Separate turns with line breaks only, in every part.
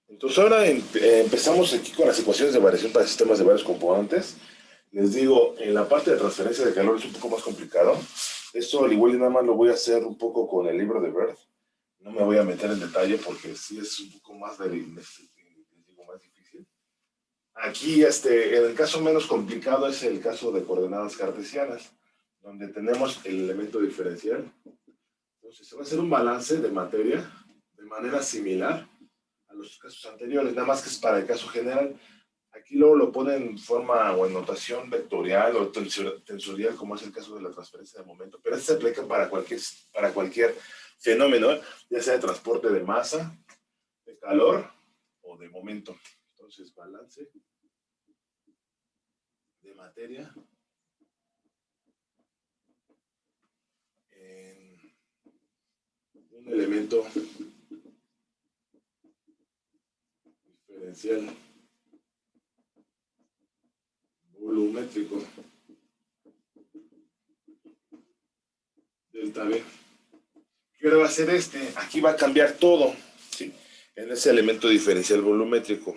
Entonces ahora empezamos aquí con las ecuaciones de variación para sistemas de varios componentes. Les digo, en la parte de transferencia de calor es un poco más complicado. Esto al igual y nada más lo voy a hacer un poco con el libro de Bird. No me voy a meter en detalle porque sí es un poco más, les digo, más difícil. Aquí, en el caso menos complicado es el caso de coordenadas cartesianas, donde tenemos el elemento diferencial. Entonces se va a hacer un balance de materia de manera similar a los casos anteriores, nada más que es para el caso general. Aquí luego lo ponen en forma o en notación vectorial o tensorial, como es el caso de la transferencia de momento, pero esto se aplica para cualquier fenómeno, ya sea de transporte de masa, de calor o de momento. Entonces, balance de materia en un elemento diferencial volumétrico delta V. ¿Qué hora va a ser este? Aquí va a cambiar todo, ¿sí? En ese elemento diferencial volumétrico.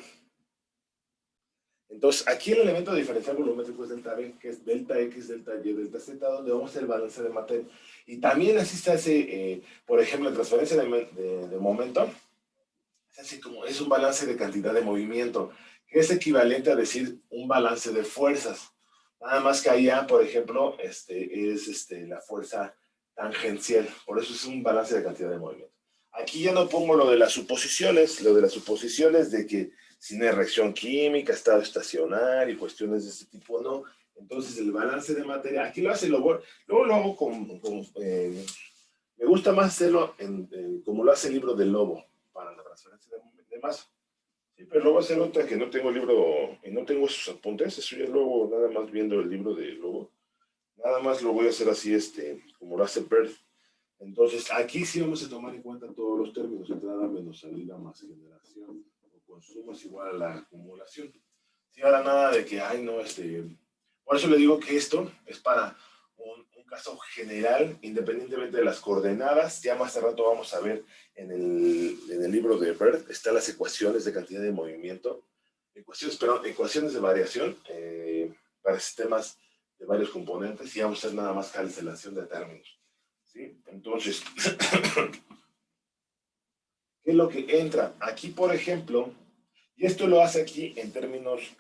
Entonces, aquí el elemento diferencial volumétrico es delta V, que es delta X, delta Y, delta Z, donde vamos a hacer el balance de materia. Y también así se hace, por ejemplo, en transferencia de momento, se hace como, es un balance de cantidad de movimiento, que es equivalente a decir un balance de fuerzas. Nada más que allá, por ejemplo, la fuerza tangencial. Por eso es un balance de cantidad de movimiento. Aquí ya no pongo lo de las suposiciones de que si no hay reacción química, estado estacionario y cuestiones de este tipo, no. Entonces el balance de materia, aquí lo hace, luego lo hago me gusta más hacerlo como lo hace el libro del Lobo para la transferencia de masa. Sí, pero luego hacer otra que no tengo el libro y no tengo esos apuntes, eso ya luego nada más viendo el libro del Lobo. Nada más lo voy a hacer así, como lo hace Perth. Entonces, aquí sí vamos a tomar en cuenta todos los términos, entrada menos salida más generación, o consumo es igual a la acumulación. Sí, ahora nada de que, ay, no, por eso le digo que esto es para un caso general, independientemente de las coordenadas. Ya más de rato vamos a ver en el libro de Bird, están las ecuaciones de cantidad de movimiento, ecuaciones de variación para sistemas de varios componentes, y vamos a hacer nada más cancelación de términos. ¿Sí? Entonces, ¿qué es lo que entra? Aquí, por ejemplo, y esto lo hace aquí en términos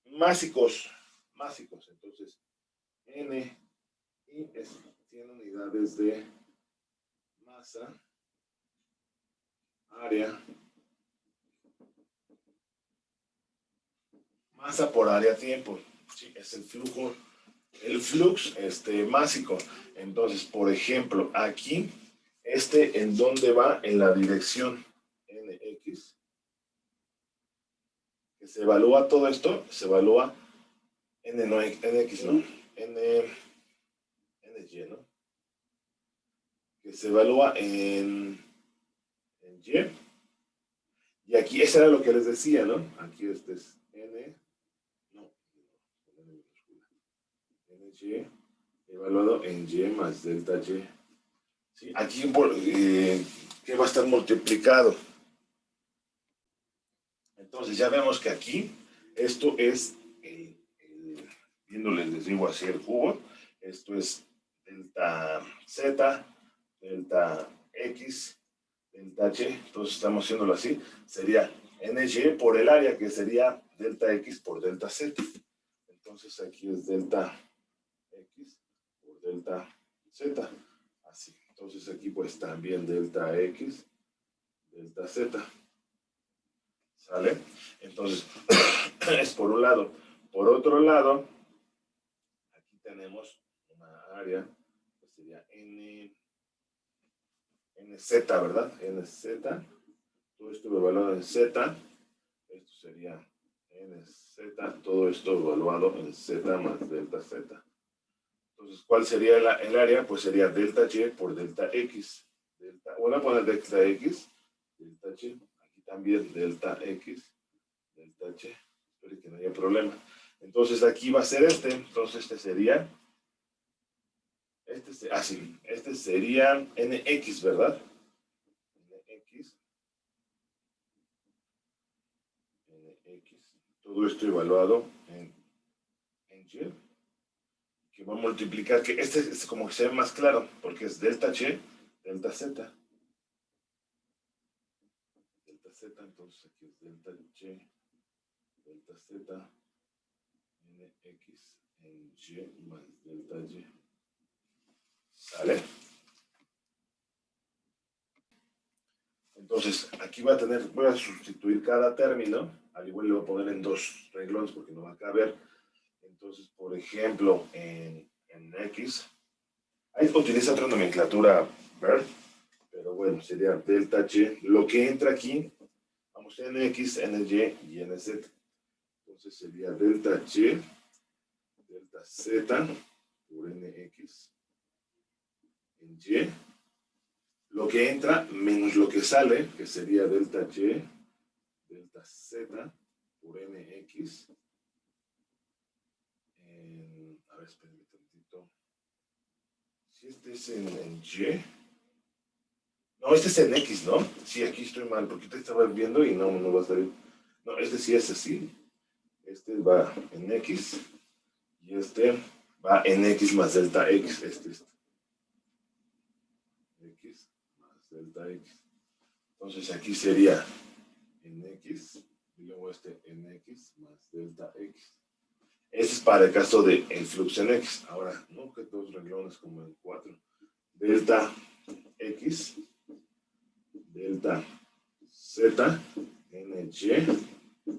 másicos. Entonces, N y tiene unidades de masa, área, masa por área tiempo. Sí, es el flux másico. Entonces, por ejemplo, aquí, ¿en dónde va? En la dirección NX, que se evalúa todo esto, se evalúa no, NX, ¿no? NY, ¿no? Que se evalúa en Y. Y aquí, eso era lo que les decía, ¿no? Aquí este es N, no, NY, evaluado en Y más delta Y. ¿Sí? Aquí, que va a estar multiplicado. Entonces, ya vemos que aquí, esto es, viéndole, les digo así el cubo, esto es delta Z, delta X, delta Y, entonces estamos haciéndolo así, sería NY por el área, que sería delta X por delta Z. Entonces aquí es delta X por delta Z, así. Entonces aquí pues también delta X, delta Z, ¿sale? Entonces, es por un lado. Por otro lado, aquí tenemos una área que sería NZ, ¿verdad? NZ, todo esto evaluado en Z, esto sería NZ, todo esto evaluado en Z más delta Z. Entonces, ¿cuál sería el área? Pues sería delta Y por delta X. Voy a poner delta X, delta Y, aquí también delta X, delta Y, espero que no haya problema. Entonces, aquí va a ser entonces este sería, este sería NX, ¿verdad? NX X. Todo esto evaluado en Y, que va a multiplicar, que este es como que se ve más claro, porque es delta Y, delta Z. Delta Z, entonces aquí es delta Y, delta Z, NX en Y más delta Y. ¿Sale? Entonces, aquí voy a sustituir cada término, al igual le voy a poner en dos renglones porque no va a caber. Entonces, por ejemplo, en X, ahí utiliza otra nomenclatura, ¿ver? Pero bueno, sería delta Y. Lo que entra aquí, vamos, NX, NY y NZ. Entonces sería delta Y, delta Z por NX en Y. Lo que entra menos lo que sale, que sería delta Y, delta Z por NX. A ver, espérenme tantito. Si este es en Y. No, este es en X, ¿no? Sí, aquí estoy mal, porque te estaba viendo y no va a salir. No, este sí es así. Este va en X y este va en X más delta X. Este. X más delta X. Entonces aquí sería en X y luego este en X más delta X. Este es para el caso del flux en X. Ahora, no que dos renglones como en 4. Delta X, delta Z, NY,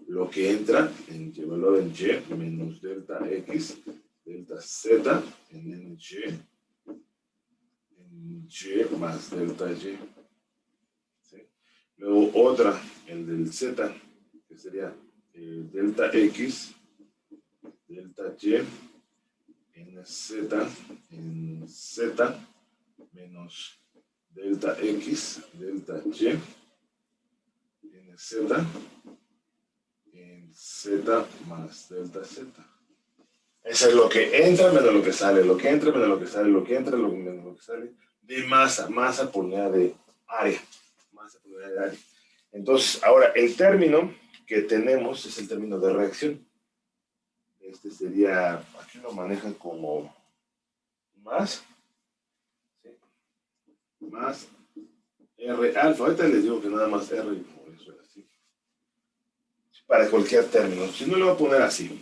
lo que entra en Y valor en Y menos delta X, delta Z en NY, en Y más delta Y. ¿Sí? Luego otra, el del Z, que sería delta X, delta Y, en Z menos delta X, delta Y, en Z más delta Z. Eso es lo que entra menos lo que sale, lo que entra menos lo que sale, lo que entra menos lo que sale, de masa por unidad de área. Masa por unidad de área. Entonces, ahora, el término que tenemos es el término de reacción. Este sería, aquí lo manejan como más, ¿sí? Más R alfa. Ahorita les digo que nada más R, por eso es así. Para cualquier término. Si no, lo voy a poner así.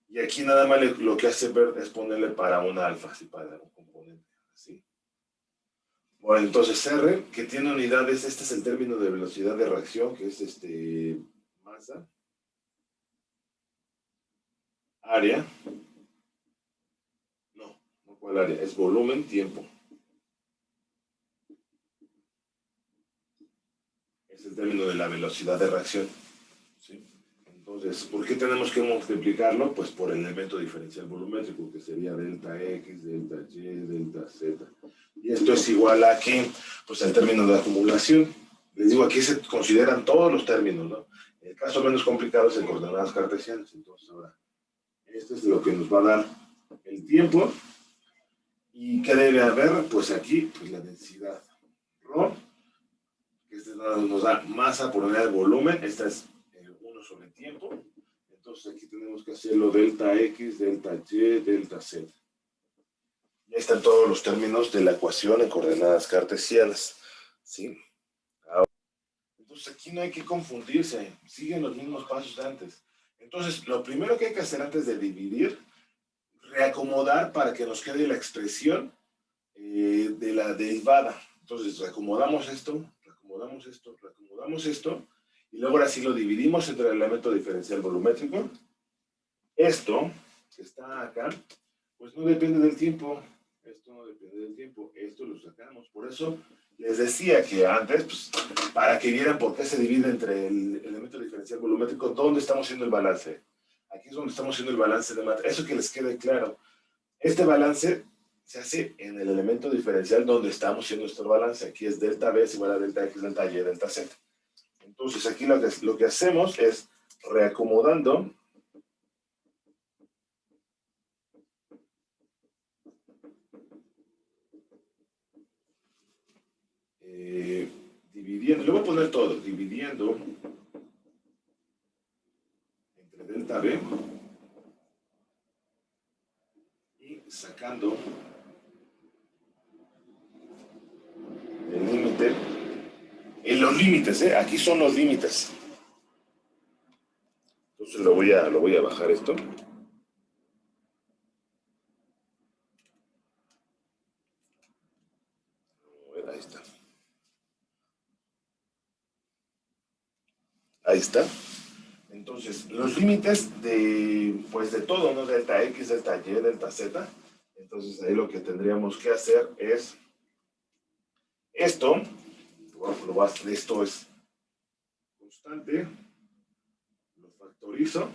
Y aquí nada más lo que hace ver es ponerle para un alfa, así para un componente, así. Bueno, entonces R, que tiene unidades, este es el término de velocidad de reacción, que es masa, área, no cuál área, es volumen, tiempo. Es el término de la velocidad de reacción. ¿Sí? Entonces, ¿por qué tenemos que multiplicarlo? Pues por el elemento diferencial volumétrico, que sería delta X, delta Y, delta Z. Y esto es igual a que, pues el término de acumulación. Les digo, aquí se consideran todos los términos, ¿no? El caso menos complicado es en coordenadas cartesianas. Entonces, ahora, esto es lo que nos va a dar el tiempo. ¿Y qué debe haber? Pues aquí, pues la densidad. Rho, que este nos da masa por unidad de volumen. Esta es 1 sobre tiempo. Entonces aquí tenemos que hacerlo delta X, delta Y, delta Z. Ya están todos los términos de la ecuación en coordenadas cartesianas. ¿Sí? Ahora, entonces aquí no hay que confundirse. Siguen los mismos pasos de antes. Entonces, lo primero que hay que hacer antes de dividir, reacomodar para que nos quede la expresión de la derivada. Entonces, reacomodamos esto, reacomodamos esto, reacomodamos esto, y luego ahora sí lo dividimos entre el elemento diferencial volumétrico. Esto, que está acá, pues no depende del tiempo. Esto no depende del tiempo. Esto lo sacamos. Por eso les decía que antes, pues, para que vieran por qué se divide entre el elemento diferencial volumétrico, ¿dónde estamos haciendo el balance? Aquí es donde estamos haciendo el balance de matriz. Eso que les quede claro. Este balance se hace en el elemento diferencial donde estamos haciendo nuestro balance. Aquí es delta B es igual a delta X, delta Y, delta Z. Entonces aquí lo que hacemos es reacomodando dividiendo, le voy a poner todo, dividiendo delta B y sacando el límite, en los límites, aquí son los límites. Entonces lo voy a bajar esto. Ahí está. Ahí está. Entonces, los límites de, pues de todo, ¿no? Delta X, delta Y, delta Z. Entonces, ahí lo que tendríamos que hacer es esto. Esto es constante. Lo factorizo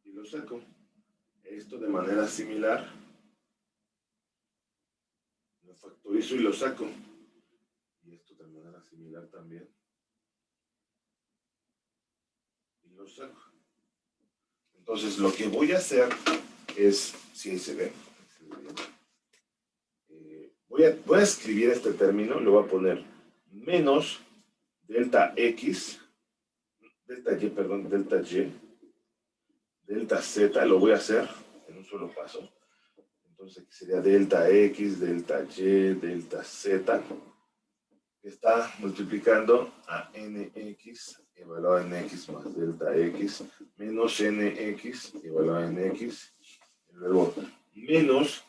y lo saco. Esto de manera similar. Lo factorizo y lo saco. Y esto de manera similar también. Y lo saco. Entonces, lo que voy a hacer es, si ahí se ve, voy a escribir este término, le voy a poner menos delta X, delta Y, perdón, delta Y, delta Z, lo voy a hacer en un solo paso. Entonces, aquí sería delta X, delta Y, delta Z, que está multiplicando a nx evaluado en x más delta x menos nx evaluado en x, y luego menos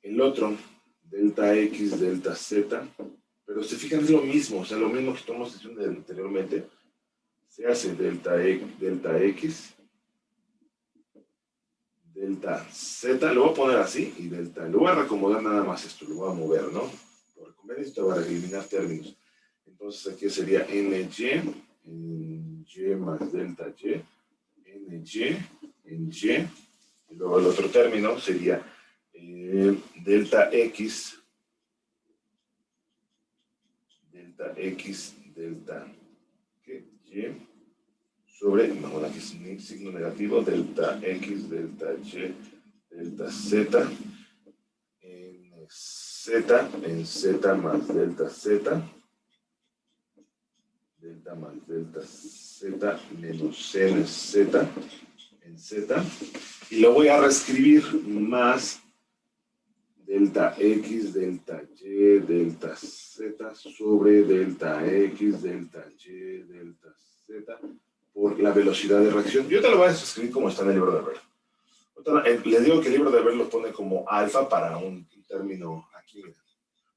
el otro delta x delta z, pero se fijan es lo mismo, o sea, lo mismo que estamos diciendo anteriormente, se hace delta x delta z, lo voy a poner así, y delta, lo voy a reacomodar nada más esto, lo voy a mover, ¿no? Por conveniencia para eliminar términos. Entonces aquí sería ny en y más delta y, ny en y, y luego el otro término sería delta x delta y sobre, mejor aquí es signo negativo, delta x delta y delta z en z más delta z, delta más delta z menos n z en z, y lo voy a reescribir más delta x delta y delta z sobre delta x delta y delta z por la velocidad de reacción. Yo te lo voy a escribir como está en el libro de Ver. Les digo que el libro de Ver lo pone como alfa para un término aquí,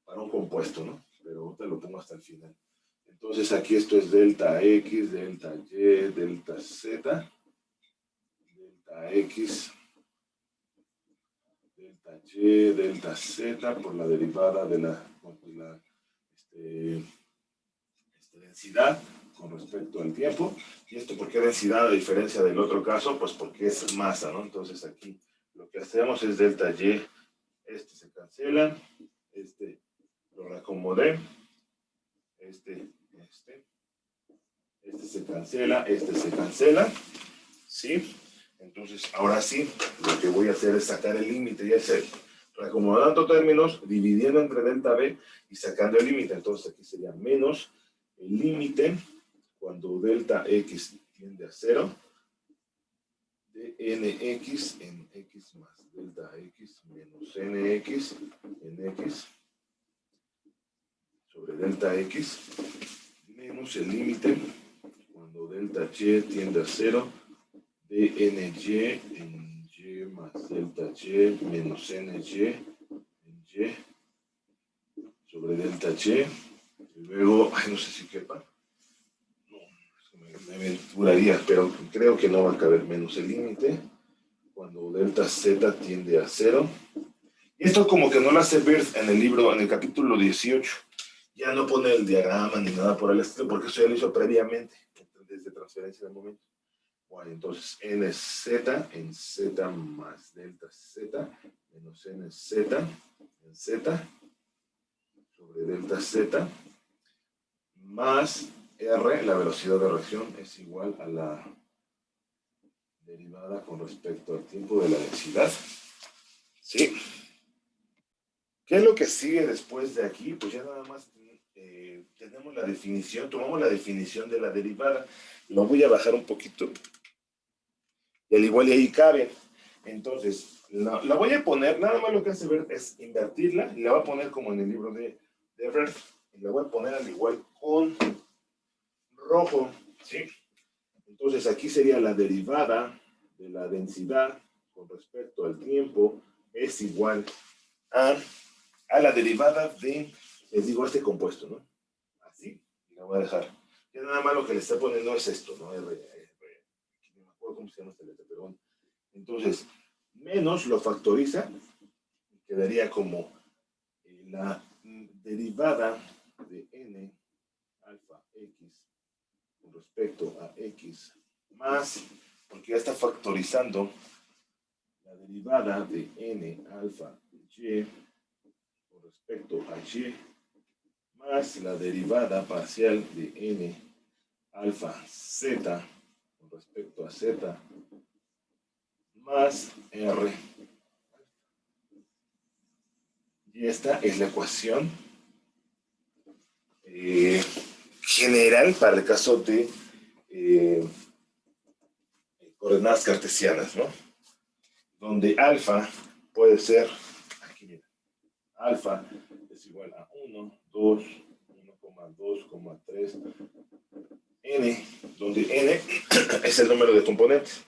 para un compuesto, ¿no? Pero te lo pongo hasta el final. Entonces aquí esto es delta x, delta y, delta z, delta x, delta y, delta z por la derivada de la densidad con respecto al tiempo. ¿Y esto por qué densidad a diferencia del otro caso? Pues porque es masa, ¿no? Entonces aquí lo que hacemos es delta y, este se cancela, este lo reacomodé, este se cancela, ¿sí? Entonces, ahora sí, lo que voy a hacer es sacar el límite, y es reacomodando términos, dividiendo entre delta B y sacando el límite. Entonces, aquí sería menos el límite cuando delta X tiende a 0, de nx en x más delta X menos nx en x sobre delta X, menos el límite cuando delta Y tiende a 0, de ny en y más delta Y menos ny en y sobre delta Y, y luego, no sé si quepa, no, me aventuraría, pero creo que no va a caber, menos el límite cuando delta Z tiende a 0. Y esto como que no lo hace Wirth en el libro, en el capítulo 18. Ya no pone el diagrama ni nada por el estilo, porque eso ya lo hizo previamente, desde transferencia de momento. Bueno, entonces nz en z más delta z menos nz en z sobre delta z más r, la velocidad de reacción es igual a la derivada con respecto al tiempo de la densidad. ¿Sí? ¿Qué es lo que sigue después de aquí? Pues ya nada más tenemos la definición, tomamos la definición de la derivada. Lo voy a bajar un poquito Y al igual y ahí cabe. Entonces, la voy a poner, nada más lo que hace ver es invertirla, y la voy a poner como en el libro de Bert, y la voy a poner al igual con rojo, ¿sí? Entonces aquí sería la derivada de la densidad con respecto al tiempo es igual a la derivada de, les digo, este compuesto, ¿no? Así, y la voy a dejar. Ya nada más lo que le está poniendo es esto, ¿no? No me acuerdo cómo se llama esta letra, pero bueno. Entonces, menos lo factoriza, y quedaría como la derivada de n alfa x con respecto a x más, porque ya está factorizando la derivada de n alfa y con respecto a y más la derivada parcial de n alfa z con respecto a z más r. Y esta es la ecuación general para el caso de coordenadas cartesianas, ¿no? Donde alfa puede ser, aquí mira, alfa es igual a 1, 2, 1,2,3, n, donde n es el número de componentes.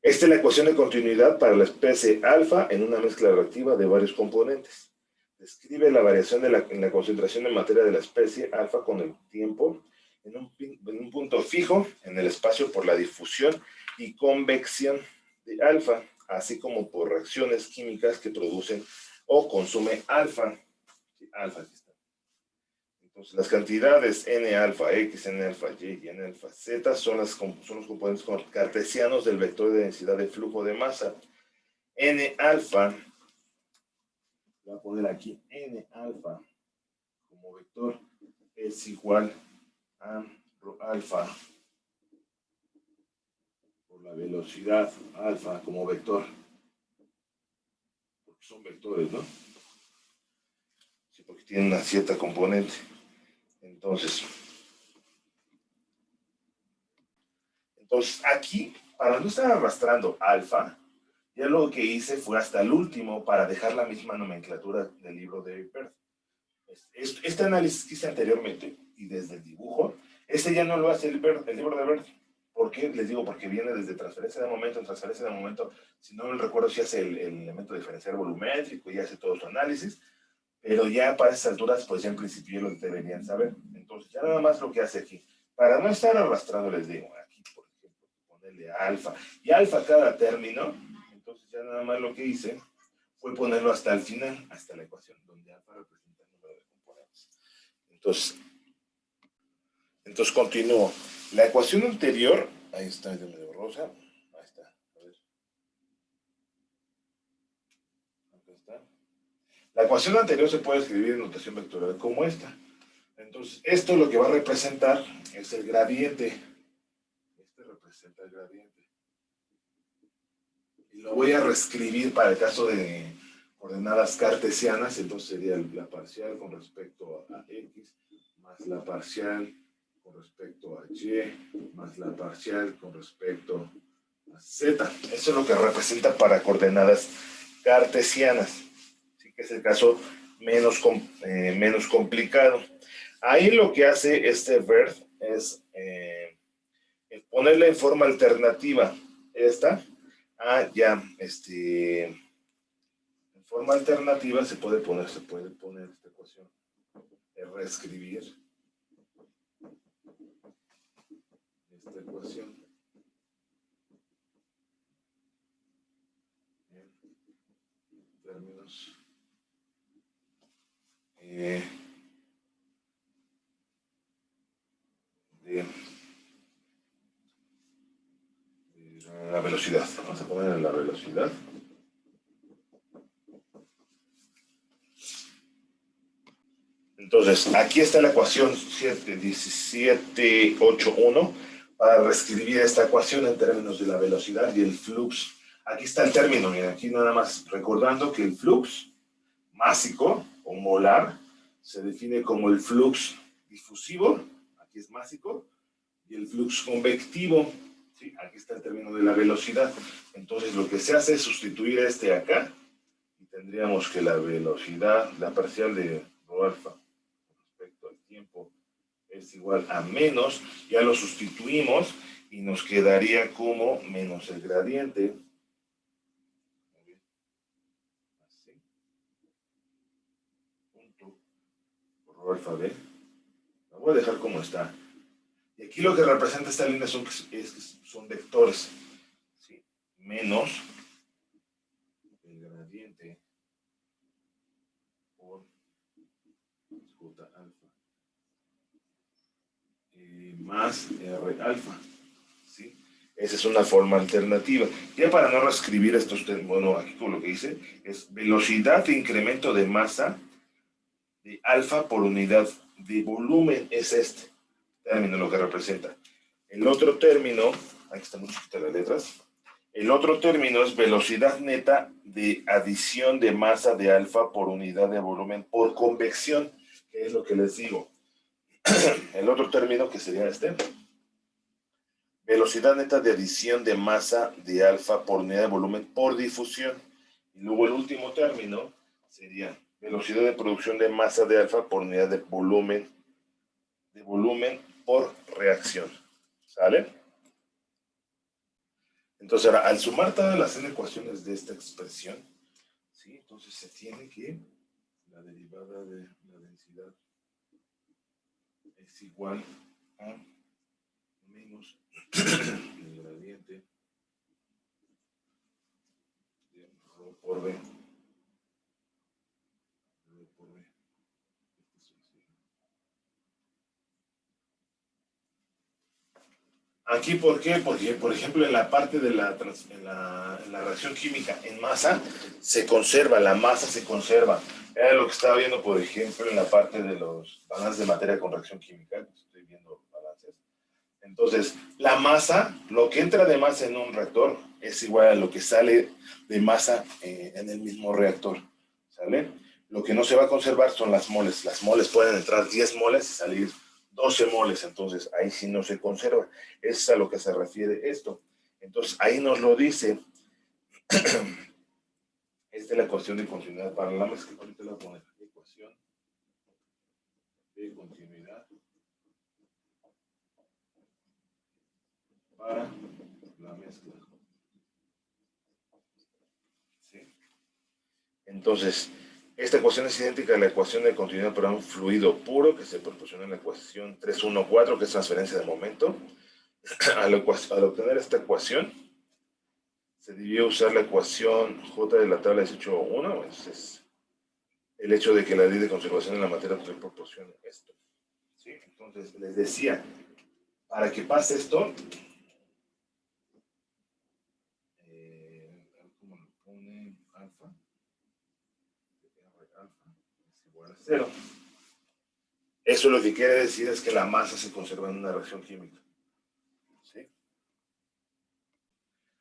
Esta es la ecuación de continuidad para la especie alfa en una mezcla reactiva de varios componentes. Describe la variación en la concentración de materia de la especie alfa con el tiempo en un punto fijo en el espacio por la difusión y convección de alfa, así como por reacciones químicas que producen o consume alfa. Sí, alfa, aquí está. Entonces, las cantidades n alfa x, n alfa y y n alfa z son los componentes cartesianos del vector de densidad de flujo de masa. N alfa, voy a poner aquí n alfa como vector, es igual a rho alfa por la velocidad alfa como vector, porque son vectores, ¿no? Sí, porque tienen una cierta componente. Entonces aquí, para no estar arrastrando alfa, ya lo que hice fue hasta el último para dejar la misma nomenclatura del libro de Bert. Este análisis que hice anteriormente y desde el dibujo, este ya no lo hace el libro de Bert. ¿Por qué? Les digo, porque viene desde transferencia de momento en transferencia de momento. Si no me recuerdo si hace el elemento diferencial volumétrico y hace todo su análisis, pero ya para esas alturas, pues ya en principio lo deberían saber. Entonces, ya nada más lo que hace aquí. Para no estar arrastrando, les digo, aquí, por ejemplo, ponerle alfa. Y alfa cada término, entonces ya nada más lo que hice fue ponerlo hasta el final, hasta la ecuación, donde alfa representa el número de componentes. Entonces continúo. La ecuación anterior, ahí está, de medio rosa, ahí está, a ver. Acá está. La ecuación anterior se puede escribir en notación vectorial como esta. Entonces, esto lo que va a representar es el gradiente. Este representa el gradiente. Y lo voy a reescribir para el caso de coordenadas cartesianas. Entonces sería la parcial con respecto a x, más la parcial con respecto a y, más la parcial con respecto a z. Eso es lo que representa para coordenadas cartesianas. Así que es el caso menos complicado. Ahí lo que hace este Bert es ponerla en forma alternativa. Esta, en forma alternativa se puede poner esta ecuación, reescribir esta ecuación. En términos de la velocidad. Vamos a poner en la velocidad. Entonces, aquí está la ecuación 1781 para reescribir esta ecuación en términos de la velocidad y el flux. Aquí está el término, miren, aquí nada más recordando que el flux másico o molar se define como el flux difusivo, aquí es másico, y el flux convectivo, ¿sí? aquí está el término de la velocidad. Entonces lo que se hace es sustituir este acá y tendríamos que la velocidad, la parcial de rho alfa respecto al tiempo es igual a menos, ya lo sustituimos y nos quedaría como menos el gradiente. Así. Punto rho alfa b. Lo voy a dejar como está. Y aquí lo que representa esta línea son vectores. ¿Sí? Menos el gradiente por J alfa más R alfa. ¿Sí? Esa es una forma alternativa. Ya para no reescribir estos términos, bueno, aquí con lo que dice es velocidad de incremento de masa de alfa por unidad de volumen, es este término lo que representa. El otro término, aquí están muy chiquitas las letras, el otro término es velocidad neta de adición de masa de alfa por unidad de volumen por convección, que es lo que les digo. El otro término que sería este, velocidad neta de adición de masa de alfa por unidad de volumen por difusión. Y luego el último término sería velocidad de producción de masa de alfa por unidad de volumen por reacción. ¿Sale? Entonces ahora, al sumar todas las n ecuaciones de esta expresión, ¿sí? Entonces se tiene que la derivada de la densidad es igual a menos el gradiente de rho por b. Rho por b. Aquí, ¿por qué? Porque, por ejemplo, en la parte de en la reacción química en masa, se conserva, la masa se conserva. Era lo que estaba viendo, por ejemplo, en la parte de los balances de materia con reacción química. Estoy viendo balances. Entonces, la masa, lo que entra de masa en un reactor, es igual a lo que sale de masa en el mismo reactor. ¿Sale? Lo que no se va a conservar son las moles. Las moles pueden entrar 10 moles y salir 12 moles, entonces ahí sí no se conserva. Es a lo que se refiere esto. Entonces ahí nos lo dice. Esta es la ecuación de continuidad para la mezcla. Ahorita la voy a poner. Ecuación de continuidad para la mezcla. ¿Sí? Entonces, esta ecuación es idéntica a la ecuación de continuidad para un fluido puro que se proporciona en la ecuación 314, que es transferencia de momento. Al obtener esta ecuación, se debió usar la ecuación J de la tabla 18.1, es el hecho de que la ley de conservación de la materia proporciona esto. ¿Sí? Entonces, les decía, para que pase esto, ¿cómo lo pone? Alfa, R alfa es igual a 0. Eso lo que quiere decir es que la masa se conserva en una reacción química. ¿Sí?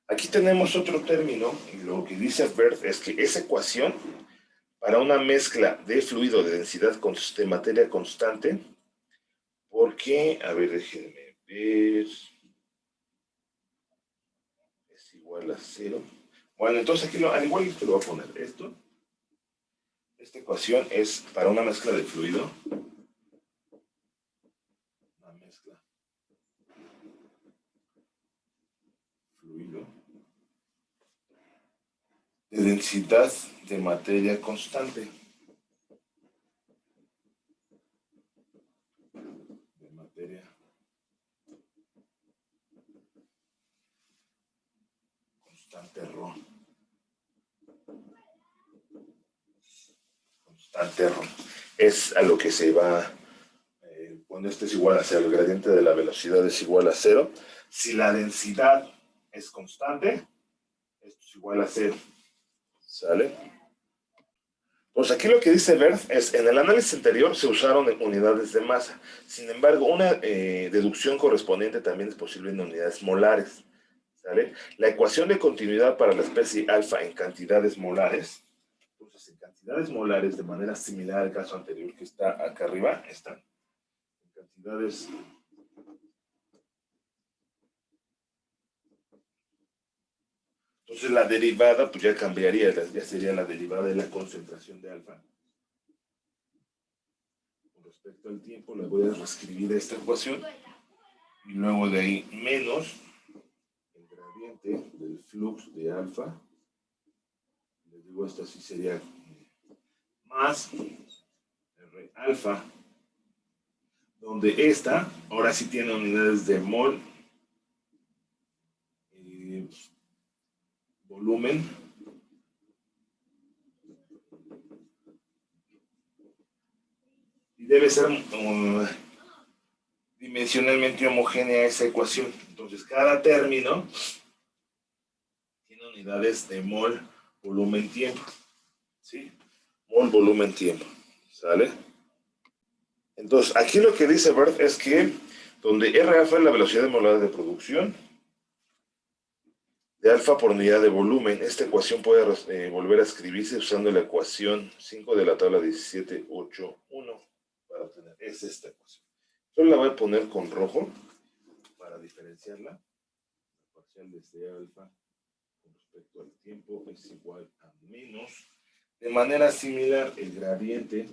Aquí tenemos otro término, y lo que dice Bert es que esa ecuación para una mezcla de fluido de densidad de materia constante, porque, a ver, déjenme ver, es igual a 0. Bueno, entonces aquí al igual que lo voy a poner esto. Esta ecuación es para una mezcla de fluido. Una mezcla fluido de densidad de materia constante. De materia constante ρ. Constante ρ. Es a lo que se va, cuando este es igual a 0, el gradiente de la velocidad es igual a 0. Si la densidad es constante, esto es igual a 0. ¿Sale? Pues aquí lo que dice Bert es, en el análisis anterior se usaron unidades de masa. Sin embargo, una deducción correspondiente también es posible en unidades molares. ¿Sale? La ecuación de continuidad para la especie alfa en cantidades molares, entonces en cantidades molares, de manera similar al caso anterior que está acá arriba, están en cantidades Entonces la derivada pues ya cambiaría, ya sería la derivada de la concentración de alfa. Con respecto al tiempo, le voy a reescribir esta ecuación. Y luego de ahí menos el gradiente del flux de alfa. Les digo, esto así sería más R alfa, donde esta ahora sí tiene unidades de mol, volumen, y debe ser dimensionalmente homogénea esa ecuación. Entonces cada término tiene unidades de mol, volumen, tiempo. ¿Sí? Mol, volumen, tiempo. ¿Sale? Entonces, aquí lo que dice Bert es que donde R alfa es la velocidad molar de producción de alfa por unidad de volumen, esta ecuación puede volver a escribirse usando la ecuación 5 de la tabla 1781 para obtener. Es esta ecuación. Solo la voy a poner con rojo para diferenciarla. La parcial desde alfa con respecto al tiempo es igual a menos. De manera similar, el gradiente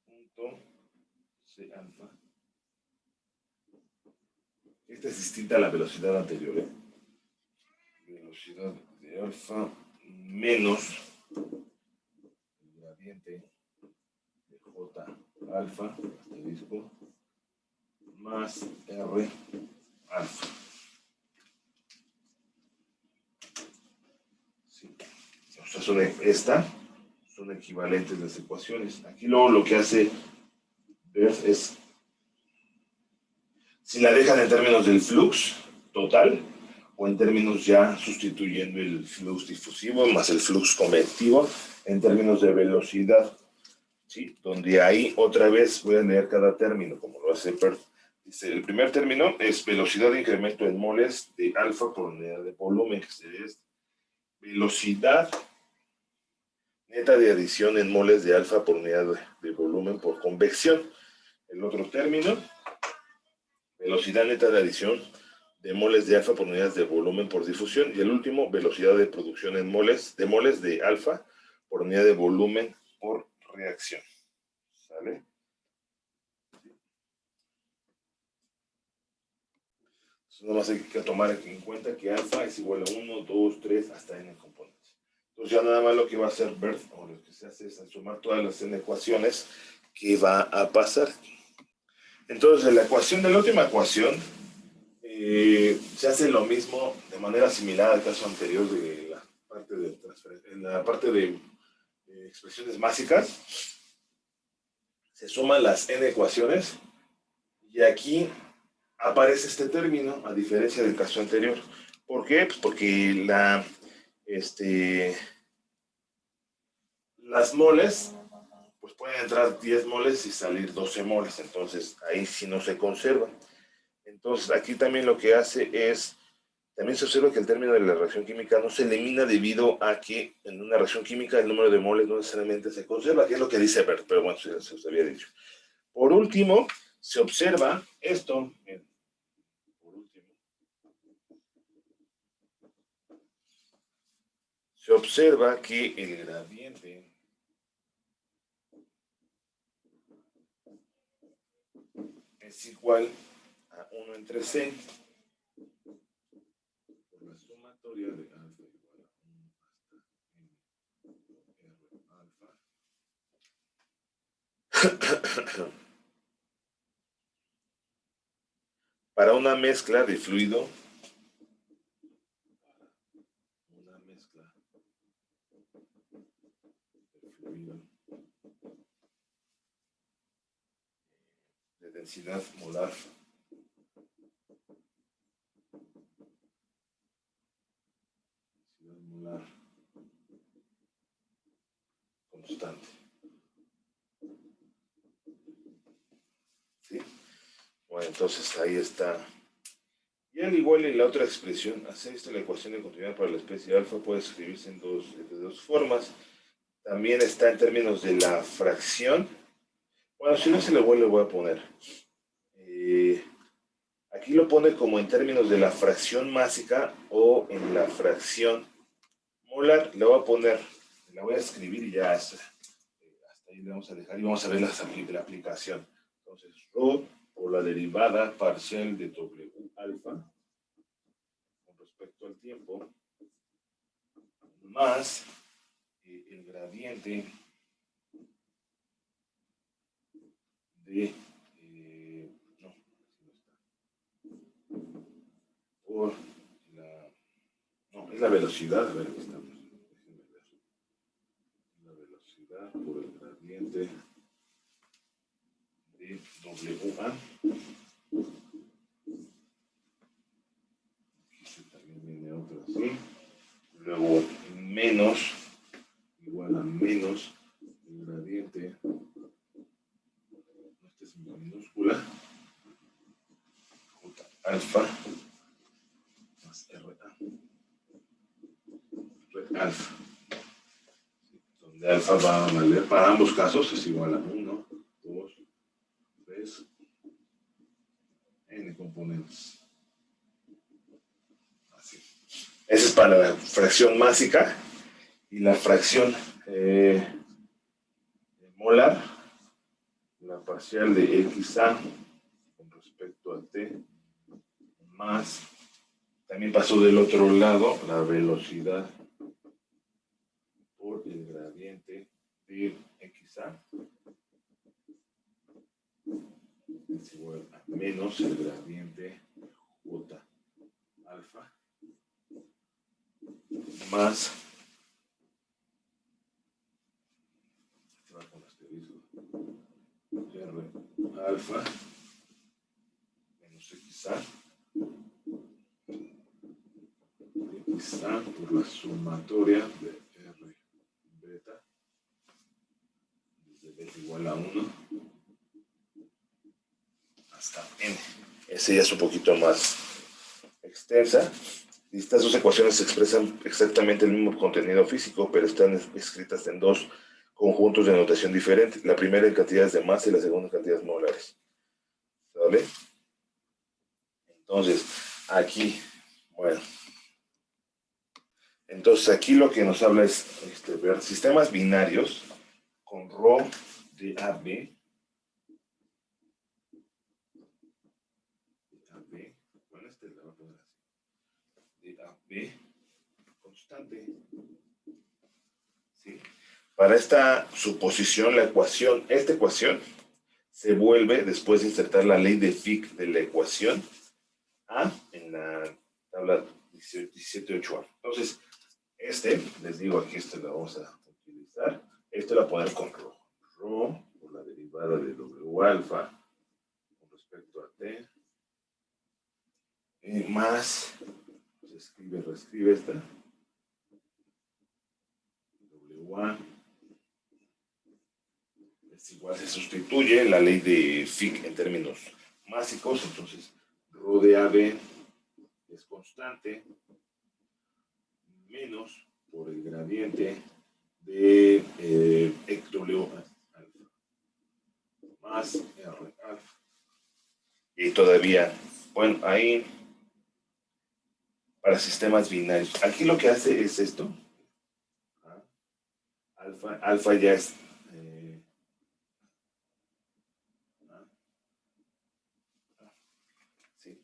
punto C alfa. Esta es distinta a la velocidad anterior. Velocidad de alfa menos el gradiente de J alfa, asterisco, más R alfa. Sí. O sea, son equivalentes las ecuaciones. Aquí luego lo que hace Bert es, si la dejan en términos del flux total, o en términos ya sustituyendo el flux difusivo más el flux convectivo, en términos de velocidad, ¿sí? Donde ahí otra vez voy a leer cada término, como lo hace Bert. Dice, el primer término es velocidad de incremento en moles de alfa por unidad de volumen, que sería este. Velocidad neta de adición en moles de alfa por unidad de volumen por convección. El otro término, velocidad neta de adición de moles de alfa por unidades de volumen por difusión. Y el último, velocidad de producción en moles de alfa por unidad de volumen por reacción. ¿Sale? Entonces, nada más hay que tomar en cuenta que alfa es igual a 1, 2, 3, hasta n componentes. Entonces ya nada más lo que va a hacer Bert, o lo que se hace es sumar todas las n ecuaciones que va a pasar. Entonces, la ecuación de la última ecuación se hace lo mismo de manera similar al caso anterior de la parte de transferencia. En la parte de expresiones básicas, se suman las n ecuaciones y aquí aparece este término, a diferencia del caso anterior. ¿Por qué? Pues porque las moles, pues pueden entrar 10 moles y salir 12 moles, entonces ahí sí no se conserva. Entonces aquí también lo que hace es, también se observa que el término de la reacción química no se elimina debido a que en una reacción química el número de moles no necesariamente se conserva, que es lo que dice Bert, pero bueno, se os había dicho. Por último, se observa esto, miren, por último, se observa que el gradiente es igual a 1 entre C por la sumatoria de alfa igual a 1 hasta R alfa. Para una mezcla de fluido, de densidad molar constante. ¿Sí? Bueno, entonces ahí está. Y al igual en la otra expresión, hacer esto la ecuación de continuidad para la especie alfa puede escribirse de dos formas. También está en términos de la fracción. Bueno, si no se le voy a poner. Aquí Aquí lo pone como en términos de la fracción másica o en la fracción molar. Le voy a poner, la voy a escribir y ya hasta ahí le vamos a dejar y vamos a ver la aplicación. Entonces, ρ por la derivada parcial de W alfa con respecto al tiempo más el gradiente de no, por la no, es la velocidad, a ver, aquí estamos, la velocidad por el gradiente de WA. Aquí también viene otra así. Luego menos, igual a menos el gradiente, esta es minúscula, J alfa más RA, R alfa, donde alfa va a valer para ambos casos es igual a 1, 2, 3, n componentes. Así. Esa es para la fracción másica y la fracción molar, la parcial de XA con respecto a T más, también pasó del otro lado, la velocidad por el gradiente de XA es igual a menos el gradiente J alfa más R alfa menos XA por la sumatoria de R beta desde beta igual a 1 hasta n. Esa ya es un poquito más extensa. Y estas dos ecuaciones expresan exactamente el mismo contenido físico, pero están escritas en dos conjuntos de notación diferentes. La primera en cantidades de masa y la segunda en cantidades molares. ¿Vale? Entonces, aquí, bueno. Entonces, aquí lo que nos habla es ver sistemas binarios con ρ de AB. Bueno, la voy a poner así. De AB constante. ¿Sí? Para esta suposición, esta ecuación se vuelve, después de insertar la ley de Fick de la ecuación A en la tabla 17.8a. Entonces, les digo, aquí lo vamos a utilizar. Lo voy a poner con ρ. ρ por la derivada de W alfa con respecto a T. Más, pues reescribe esta. WA es igual, se sustituye la ley de Fick en términos mágicos, entonces ρ de AB es constante menos por el gradiente de W alfa más R alfa. Y todavía, bueno, ahí para sistemas binarios. Aquí lo que hace es esto. Alfa ya es sí,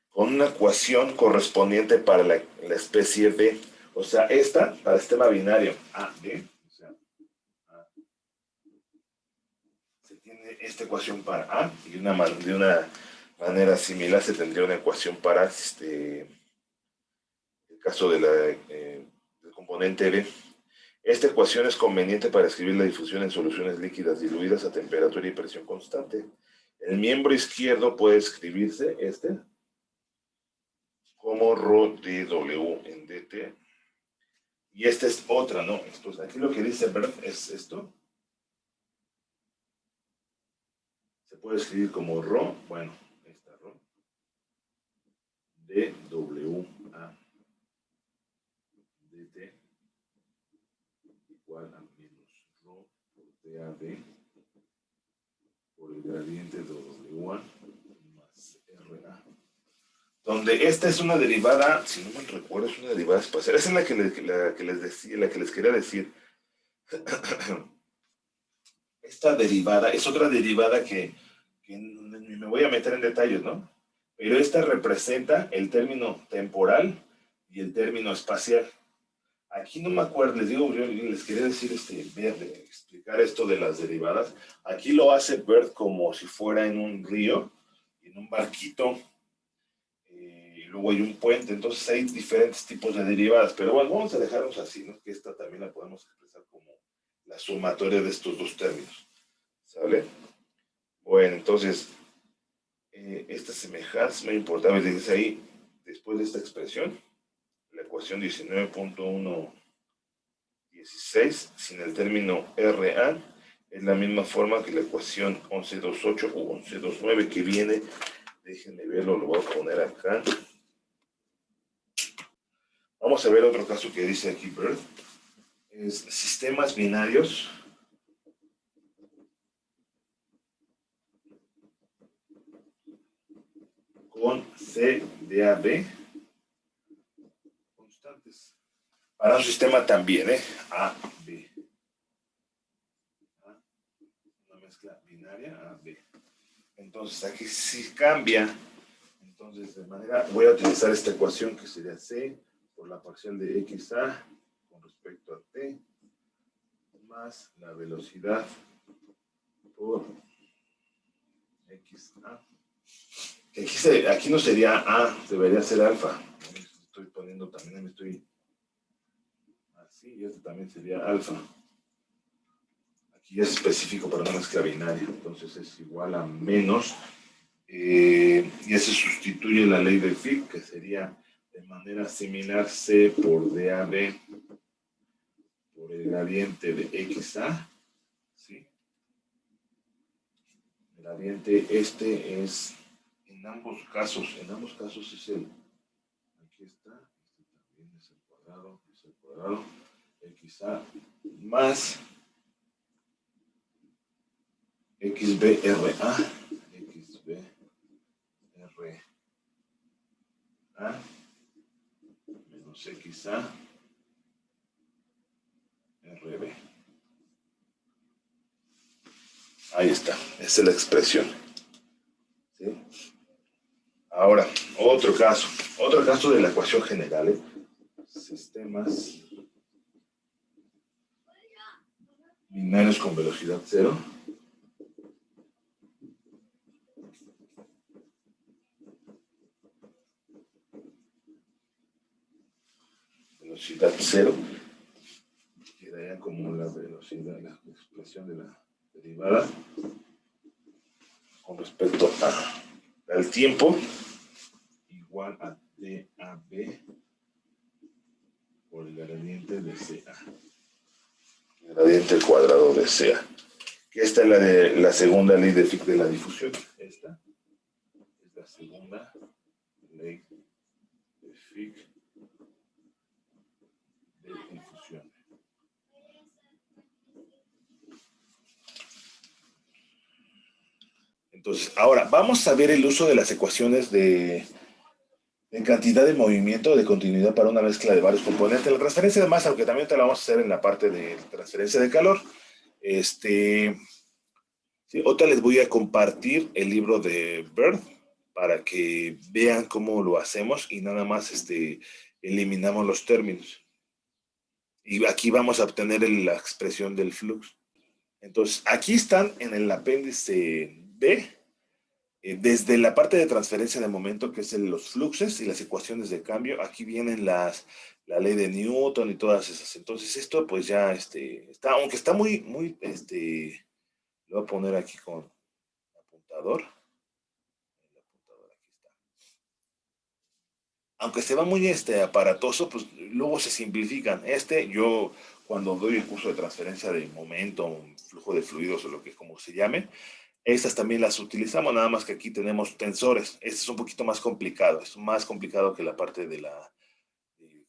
con una ecuación correspondiente para la especie B. O sea, esta para el sistema binario A, B, o sea, A, se tiene esta ecuación para A y de una manera similar se tendría una ecuación para el caso de del componente B. Esta ecuación es conveniente para escribir la difusión en soluciones líquidas diluidas a temperatura y presión constante. El miembro izquierdo puede escribirse como ρ de W en dt. Y esta es otra, ¿no? Entonces, aquí lo que dice Berth es esto. Se puede escribir como ρ, bueno, esta ρ, de W a dt igual a menos ρ por dAd por el gradiente de W1 más RA. donde esta es una derivada, si no mal recuerdo, es una derivada espacial. Esa es la que les quería decir. Esta derivada es otra derivada que ni me voy a meter en detalles, ¿no? Pero esta representa el término temporal y el término espacial. Aquí no me acuerdo, les digo, yo les quería decir, explicar esto de las derivadas. Aquí lo hace Bert como si fuera en un río, en un barquito, y luego hay un puente, entonces hay diferentes tipos de derivadas, pero bueno, vamos a dejarnos así, ¿no? Que esta también la podemos expresar como la sumatoria de estos dos términos, ¿sale? Bueno, entonces, esta semejanza es muy importante, dice ahí, después de esta expresión, la ecuación 19.116, sin el término RA, es la misma forma que la ecuación 11.28 u 11.29 que viene, déjenme verlo, lo voy a poner acá. Vamos a ver otro caso que dice aquí Bert, es sistemas binarios con CDAB constantes. Para un sistema también, A, B. Una mezcla binaria A, B. Entonces aquí sí cambia. Entonces de manera, voy a utilizar esta ecuación que sería C por la parcial de XA con respecto a T más la velocidad por XA. Aquí no sería A, debería ser alfa. Estoy poniendo también, estoy así, y este también sería alfa. Aquí es específico para una mezcla binaria, entonces es igual a menos, y ese sustituye la ley de Fick, que sería de manera similar C por DAB por el gradiente de XA, ¿sí? El gradiente este es, en ambos casos es el, aquí está, este también es el cuadrado, XA más XBRA, menos XA, RB. Ahí está, esa es la expresión. ¿Sí? Ahora, otro caso de la ecuación general, sistemas binarios con velocidad cero. Velocidad cero. Quedaría como la velocidad, la expresión de la derivada con respecto al tiempo, igual a DAB por el gradiente de CA. El gradiente cuadrado de CA. Que esta es la segunda ley de Fick de la difusión. Esta es la segunda ley de Fick de difusión. Entonces, ahora vamos a ver el uso de las ecuaciones de cantidad de movimiento, de continuidad para una mezcla de varios componentes. La transferencia de masa, aunque también te la vamos a hacer en la parte de transferencia de calor. Sí, otra les voy a compartir el libro de Bert para que vean cómo lo hacemos y nada más eliminamos los términos. Y aquí vamos a obtener la expresión del flux. Entonces, aquí están en el apéndice B, desde la parte de transferencia de momento, que es los fluxes y las ecuaciones de cambio. Aquí vienen la ley de Newton y todas esas. Entonces, esto pues ya está, aunque está muy, lo voy a poner aquí con apuntador. El apuntador aquí está. Aunque se va muy aparatoso, pues luego se simplifican. Yo cuando doy el curso de transferencia de momento, flujo de fluidos o lo que como se llame, estas también las utilizamos, nada más que aquí tenemos tensores. Este es un poquito más complicado, es más complicado que la parte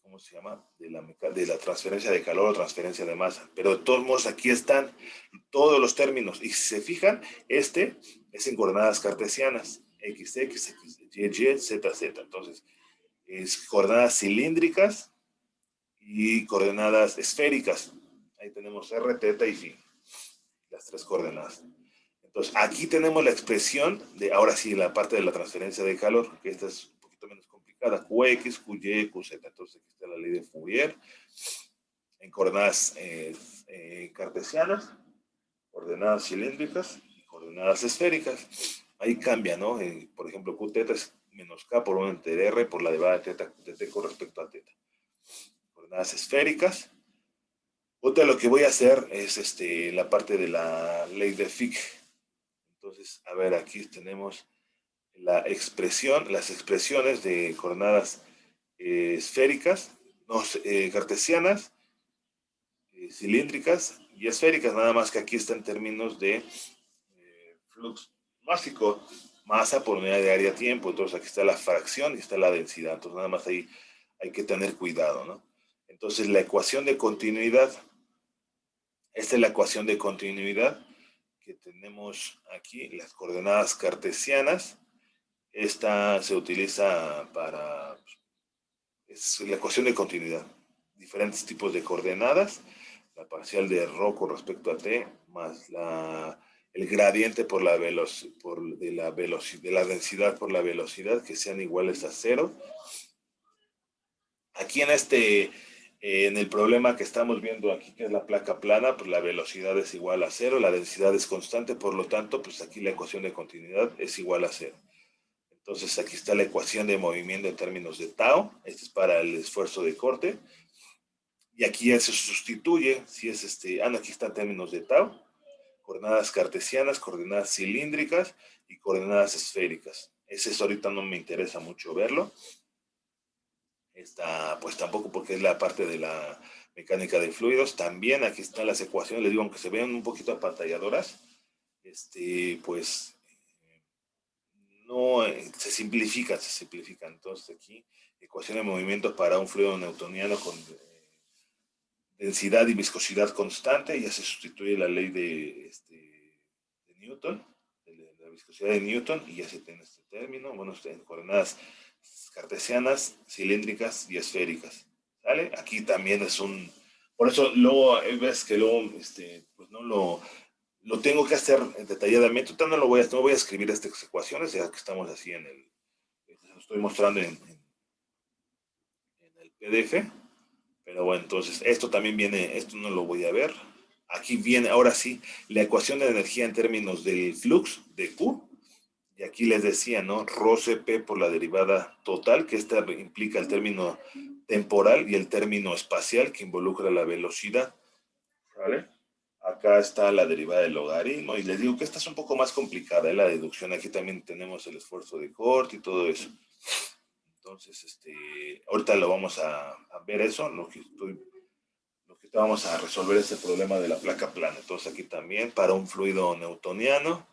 ¿cómo se llama? De la transferencia de calor o transferencia de masa. Pero de todos modos aquí están todos los términos. Y si se fijan, es en coordenadas cartesianas. X, YY, ZZ. Entonces, es coordenadas cilíndricas y coordenadas esféricas. Ahí tenemos R, θ y phi, las tres coordenadas. Entonces, aquí tenemos la expresión de, ahora sí, la parte de la transferencia de calor, que esta es un poquito menos complicada, Qx, Qy, Qz. Entonces, aquí está la ley de Fourier en coordenadas cartesianas, coordenadas cilíndricas y coordenadas esféricas. Ahí cambia, ¿no? Por ejemplo, Qθ es menos K por 1 entre R por la derivada de T con respecto a θ. Coordenadas esféricas. Otra lo que voy a hacer es la parte de la ley de Fick. Entonces, a ver, aquí tenemos la expresión, las expresiones de coordenadas esféricas, no, cartesianas, cilíndricas y esféricas, nada más que aquí está en términos de flux másico, masa por unidad de área-tiempo. Entonces aquí está la fracción y está la densidad. Entonces nada más ahí hay que tener cuidado, ¿no? Entonces la ecuación de continuidad, esta es la ecuación de continuidad que tenemos aquí, las coordenadas cartesianas. Esta se utiliza para, es la ecuación de continuidad, diferentes tipos de coordenadas, la parcial de ρ con respecto a t, más el gradiente por la de la densidad por la velocidad, que sean iguales a 0. Aquí en el problema que estamos viendo aquí, que es la placa plana, pues la velocidad es igual a 0, la densidad es constante, por lo tanto, pues aquí la ecuación de continuidad es igual a 0. Entonces aquí está la ecuación de movimiento en términos de tau, este es para el esfuerzo de corte, y aquí ya se sustituye, si es no, aquí está en términos de tau, coordenadas cartesianas, coordenadas cilíndricas y coordenadas esféricas. Ese ahorita no me interesa mucho verlo. Esta, pues tampoco, porque es la parte de la mecánica de fluidos. También aquí están las ecuaciones, les digo, aunque se vean un poquito apantalladoras, pues no se simplifican. Entonces aquí, ecuación de movimiento para un fluido newtoniano con densidad y viscosidad constante, ya se sustituye la ley de Newton, de la viscosidad de Newton, y ya se tiene este término, bueno, en coordenadas cartesianas, cilíndricas y esféricas. ¿Sale? Aquí también es por eso luego ves que luego, pues no lo tengo que hacer detalladamente. No lo voy a escribir estas ecuaciones, ya que estamos así lo estoy mostrando en el PDF. Pero bueno, entonces esto también viene, esto no lo voy a ver. Aquí viene, ahora sí, la ecuación de energía en términos del flux de Q. Y aquí les decía, ¿no? Rho Cp por la derivada total, que esta implica el término temporal y el término espacial, que involucra la velocidad. ¿Vale? Acá está la derivada del logaritmo. Y les digo que esta es un poco más complicada, ¿eh? La deducción. Aquí también tenemos el esfuerzo de corte y todo eso. Entonces, ahorita lo vamos a ver eso, lo que vamos a resolver este problema de la placa plana. Entonces aquí también para un fluido newtoniano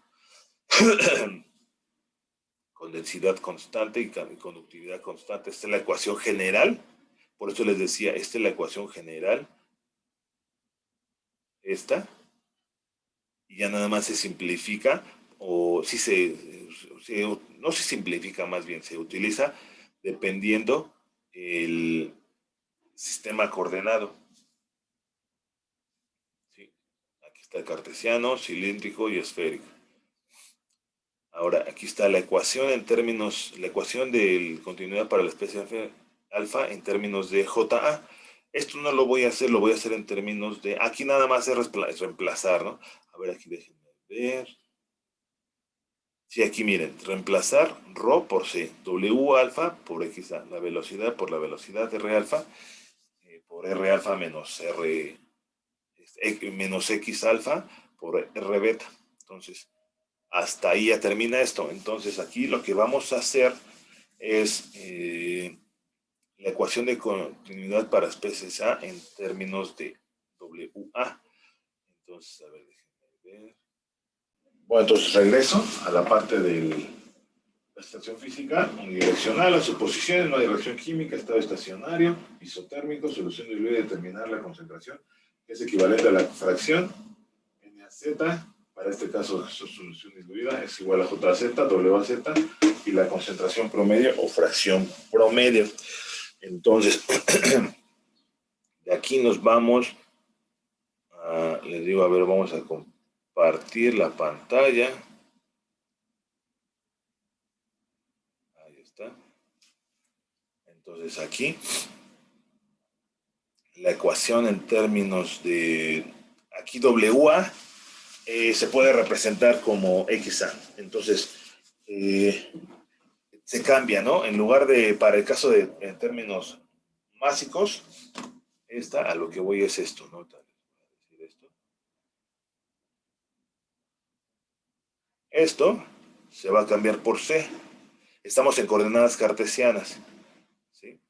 con densidad constante y conductividad constante. Esta es la ecuación general. Por eso les decía, esta es la ecuación general. Esta. Y ya nada más se simplifica, o si no se simplifica, más bien se utiliza dependiendo el sistema coordenado. ¿Sí? Aquí está el cartesiano, cilíndrico y esférico. Ahora, aquí está la ecuación en términos, la ecuación de continuidad para la especie alfa en términos de JA. Esto no lo voy a hacer, lo voy a hacer en términos de, aquí nada más es reemplazar, ¿no? A ver, aquí déjenme ver. Sí, aquí miren, reemplazar Rho por C, W alfa por X, la velocidad por la velocidad de R alfa, por R alfa menos menos X alfa por R beta. Entonces, hasta ahí ya termina esto. Entonces, aquí lo que vamos a hacer es la ecuación de continuidad para especies A en términos de WA. Entonces, a ver, déjenme ver. Bueno, entonces regreso a la parte de la estación física unidireccional, las suposiciones, una dirección química, estado estacionario, isotérmico, solución diluida y determinar la concentración, que es equivalente a la fracción NaZ, para este caso su solución diluida es igual a JZ, WZ, y la concentración promedio o fracción promedio. Entonces, de aquí nos vamos a, les digo, a ver, vamos a compartir la pantalla. Ahí está. Entonces aquí, la ecuación en términos de, aquí WA, se puede representar como XA. Entonces, se cambia, ¿no? En lugar de, para el caso de, en términos básicos, esta, a lo que voy es esto, ¿no? Esto se va a cambiar por C. Estamos en coordenadas cartesianas, ¿sí?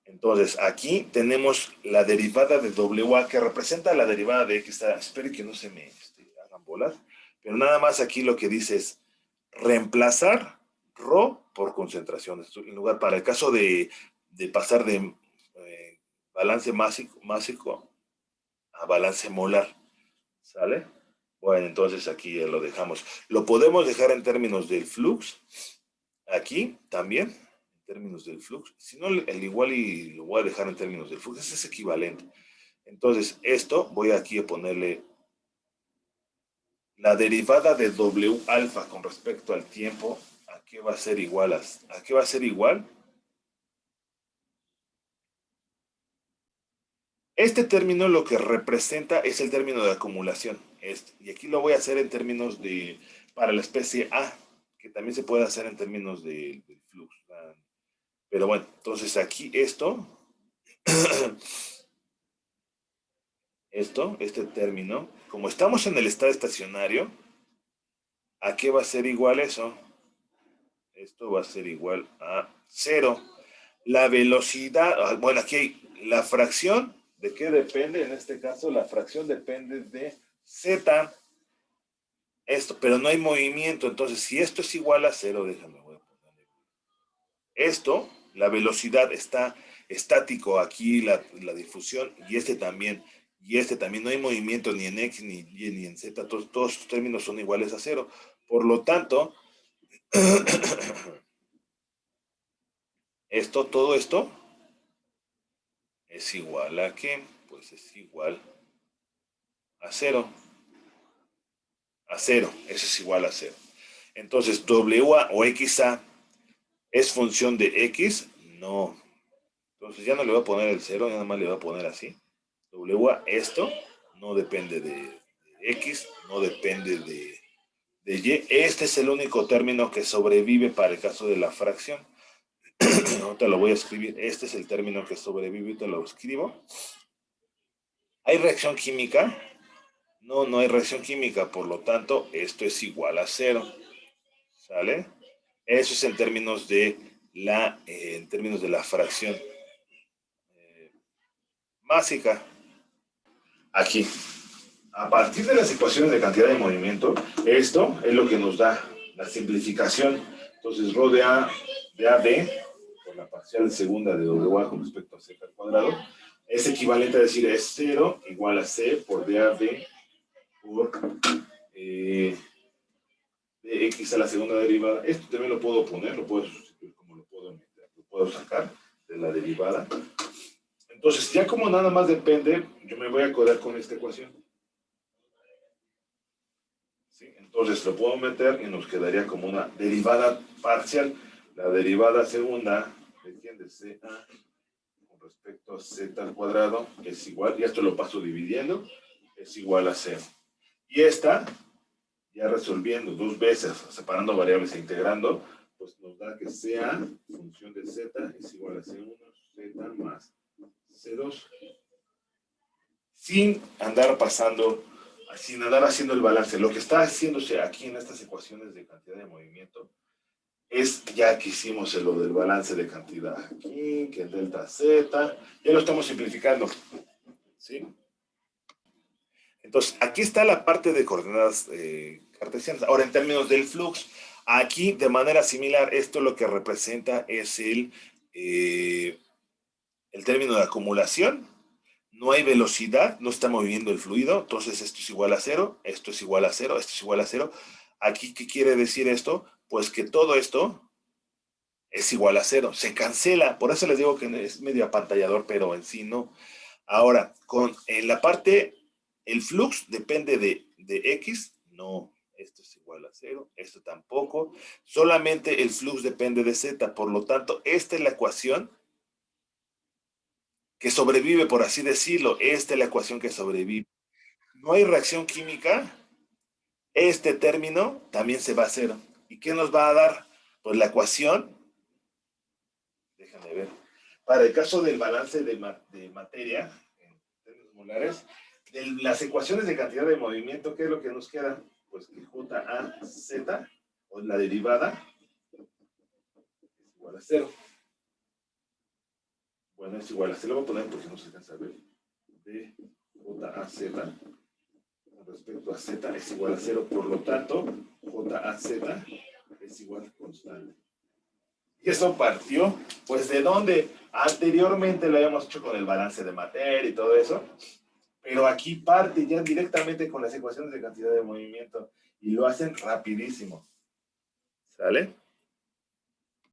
Entonces, aquí tenemos la derivada de WA, que representa la derivada de X. Espero que no se me hagan bolas, pero nada más aquí lo que dice es reemplazar ρ por concentración. En lugar, para el caso de pasar de balance másico a balance molar, ¿sale? Bueno, entonces aquí ya lo dejamos. Lo podemos dejar en términos del flux, aquí también, en términos del flux. Si no, el igual y lo voy a dejar en términos del flux, ese es equivalente. Entonces, esto voy aquí a ponerle la derivada de W alfa con respecto al tiempo. ¿A qué va a ser igual? ¿A qué va a ser igual? Este término lo que representa es el término de acumulación. Y aquí lo voy a hacer en términos de, para la especie A, que también se puede hacer en términos de flux. Pero bueno, entonces aquí esto, este término, como estamos en el estado estacionario, ¿a qué va a ser igual eso? Esto va a ser igual a 0. La velocidad, bueno, aquí hay la fracción. ¿De qué depende? En este caso, la fracción depende de Z. Esto, pero no hay movimiento. Entonces, si esto es igual a 0, déjame, voy a ponerle. Esto, la velocidad está estático aquí, la difusión, y este también. Y este también no hay movimiento ni en X ni Y ni en Z. Todos estos términos son iguales a 0. Por lo tanto, todo esto es igual a ¿qué? Pues es igual a 0. A 0, eso es igual a 0. Entonces, WA o XA es función de X, no. Entonces ya no le voy a poner el 0, nada más le voy a poner así. WA, esto no depende de X, no depende de Y. Este es el único término que sobrevive para el caso de la fracción. Ahorita lo voy a escribir. Este es el término que sobrevive, ahorita lo escribo. ¿Hay reacción química? No, no hay reacción química, por lo tanto, esto es igual a 0. ¿Sale? Eso es en términos de la fracción másica. Aquí, a partir de las ecuaciones de cantidad de movimiento, esto es lo que nos da la simplificación. Entonces, ρ de A de AD, por la parcial segunda de WA con respecto a Z al cuadrado, es equivalente a decir, es 0 igual a C por DAD por dx a la segunda derivada. Esto también lo puedo poner, lo puedo sustituir como lo puedo meter, lo puedo sacar de la derivada. Entonces, ya como nada más depende, yo me voy a acordar con esta ecuación. ¿Sí? Entonces lo puedo meter y nos quedaría como una derivada parcial. La derivada segunda de CA con respecto a Z al cuadrado es igual, y esto lo paso dividiendo, es igual a 0. Y esta, ya resolviendo dos veces, separando variables e integrando, pues nos da que sea función de Z es igual a C1, Z más C2. Sin andar pasando, sin andar haciendo el balance. Lo que está haciéndose aquí en estas ecuaciones de cantidad de movimiento es ya que hicimos lo del balance de cantidad aquí, que es delta Z, ya lo estamos simplificando. ¿Sí? Entonces, aquí está la parte de coordenadas cartesianas. Ahora, en términos del flux, aquí de manera similar, esto lo que representa es el término de acumulación. No hay velocidad, no está moviendo el fluido, entonces esto es igual a 0, esto es igual a 0, esto es igual a 0. Aquí, ¿qué quiere decir esto? Pues que todo esto es igual a cero. Se cancela. Por eso les digo que es medio apantallador, pero en sí no. Ahora, en la parte, el flux depende de X. No, esto es igual a cero. Esto tampoco. Solamente el flux depende de Z. Por lo tanto, esta es la ecuación que sobrevive, por así decirlo. Esta es la ecuación que sobrevive. No hay reacción química. Este término también se va a cero. ¿Y qué nos va a dar? Pues la ecuación, déjenme ver, para el caso del balance de materia, en términos molares, de las ecuaciones de cantidad de movimiento, ¿qué es lo que nos queda? Pues que JAZ, o la derivada, es igual a cero. Bueno, es igual a cero, lo voy a poner porque no se alcanza a ver. De JAZ con respecto a Z es igual a cero, por lo tanto, JAZ es igual a constante. Y eso partió, pues, de donde anteriormente lo habíamos hecho con el balance de materia y todo eso, pero aquí parte ya directamente con las ecuaciones de cantidad de movimiento y lo hacen rapidísimo. ¿Sale?